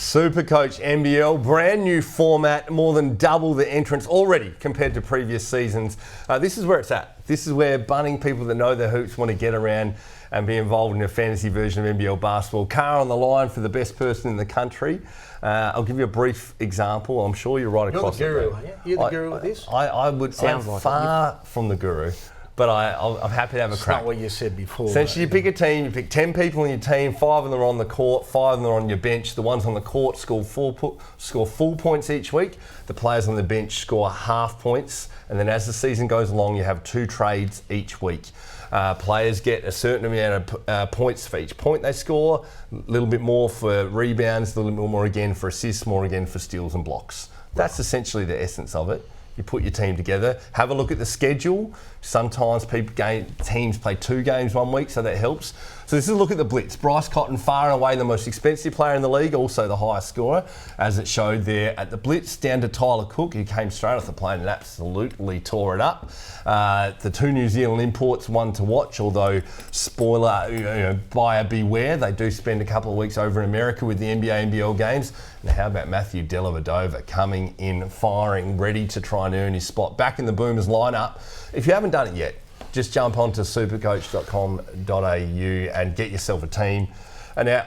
SuperCoach NBL, brand new format, more than double the entrants already compared to previous seasons. This is where it's at. This is where budding people that know their hoops want to get around and be involved in a fantasy version of NBL basketball. Car on the line for the best person in the country. I'll give you a brief example. I'm sure you're right across it. You're the guru, aren't you? You're the guru of this? I'm far from the guru. But I'm happy to have a crack. It's not what you said before. Essentially, you pick a team, you pick 10 people in your team, 5 of them are on the court, 5 of them are on your bench. The ones on the court score full points each week. The players on the bench score half points. And then as the season goes along, you have 2 trades each week. Players get a certain amount of points for each point they score, a little bit more for rebounds, a little bit more again for assists, more again for steals and blocks. That's essentially the essence of it. You put your team together, have a look at the schedule. Sometimes teams play 2 games one week, so that helps. So this is a look at the blitz. Bryce Cotton, far and away the most expensive player in the league, also the highest scorer, as it showed there at the blitz, down to Tyler Cook, who came straight off the plane and absolutely tore it up. The 2 New Zealand imports, one to watch, although spoiler, buyer beware. They do spend a couple of weeks over in America with the NBA, NBL games. And how about Matthew Dellavedova coming in, firing, ready to try and earn his spot back in the Boomers lineup. If you haven't done it yet, just jump onto supercoach.com.au and get yourself a team. And now,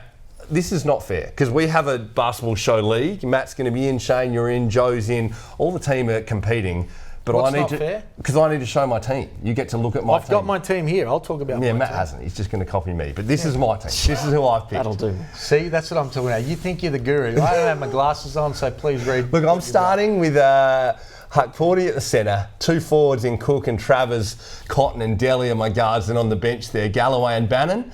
this is not fair because we have a basketball show league. Matt's going to be in, Shane, you're in, Joe's in. All the team are competing. But What's not fair? Because I need to show my team. You get to look at my team. I've got my team here. I'll talk about my team. Yeah, Matt hasn't. He's just going to copy me. But this is my team. This is who I've picked. That'll do. See, that's what I'm talking about. You think you're the guru. I don't have my glasses on, so please read. Look, I'm starting with Huck Porty at the centre, 2 forwards in Cook and Travers, Cotton and Delhi are my guards, and on the bench there, Galloway and Bannon.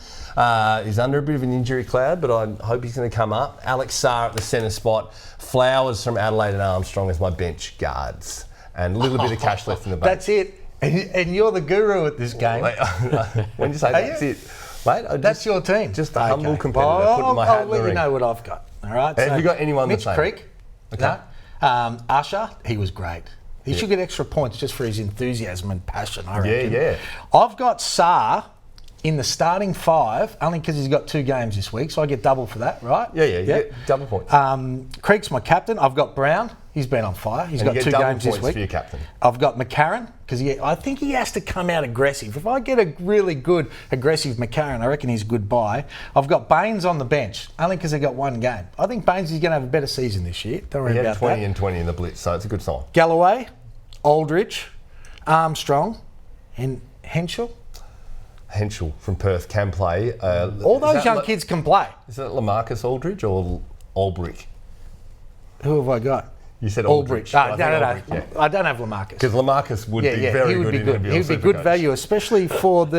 He's under a bit of an injury cloud, but I hope he's going to come up. Alex Sarr at the centre spot, Flowers from Adelaide and Armstrong as my bench guards. And a little bit of cash left in the bank. That's it. And you're the guru at this game. When you say that's it, mate, that's your team. Just a humble competitor. I'll let you know what I've got. All right. Have you got anyone Mitch the same? Creek. Okay. No. Usher, he was great. He should get extra points just for his enthusiasm and passion, I reckon. Yeah. I've got Sarr in the starting 5, only because he's got 2 games this week, so I get double for that, right? Yeah. You get double points. Creek's my captain. I've got Brown. He's been on fire. He's got 2 games this week. For your captain. I've got McCarron, because I think he has to come out aggressive. If I get a really good aggressive McCarron, I reckon he's a good buy. I've got Baines on the bench, only because he got 1 game. I think Baines is going to have a better season this year. Don't worry about 20 that. and 20 in the blitz, so it's a good sign. Galloway, Aldridge, Armstrong, and Henschel. Henschel from Perth can play. All those young kids can play. Is that LaMarcus Aldridge or Albrick? Who have I got? You said Aldridge. Aldridge. No. Yeah. I don't have LaMarcus. Because LaMarcus would be very he would good be in good. NBL He would be good Supercoach. value, especially for the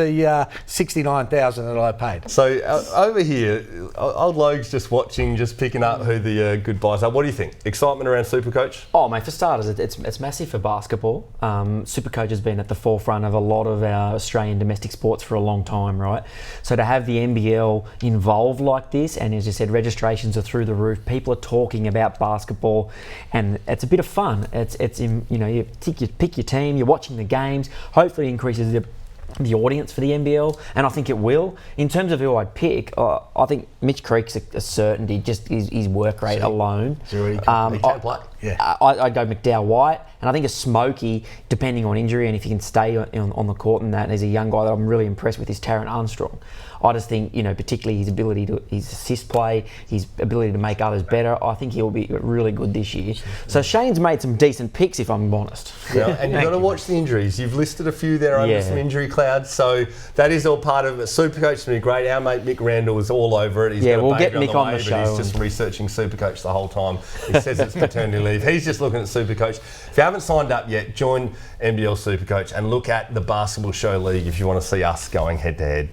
$69,000 that I paid. So over here, old Logue's just watching, just picking up who the good buys are. What do you think? Excitement around SuperCoach? Oh, mate, for starters, it's massive for basketball. SuperCoach has been at the forefront of a lot of our Australian domestic sports for a long time, right? So to have the NBL involved like this, and as you said, registrations are through the roof. People are talking about basketball, and it's a bit of fun. You pick your team, you're watching the games. Hopefully, it increases the audience for the NBL, and I think it will. In terms of who I'd pick, I think Mitch Creek's a certainty, just his work rate alone. He can play. Yeah. I'd go McDowell White, and I think a Smokey, depending on injury and if he can stay on the court and that, and he's a young guy that I'm really impressed with, is Taron Armstrong. I just think, particularly his assist play, his ability to make others better, I think he'll be really good this year. So Shane's made some decent picks, if I'm honest. Yeah, and you've got to watch the injuries. You've listed a few there under some injury clouds, so that is all part of it. SuperCoach's been great. Our mate Mick Randall is all over it. He's got we'll a get baby Mick on on the the way, but show. he's just researching SuperCoach the whole time. He says it's paternity leave. He's just looking at SuperCoach. If you haven't signed up yet, join NBL SuperCoach and look at the Basketball Show League if you want to see us going head to head.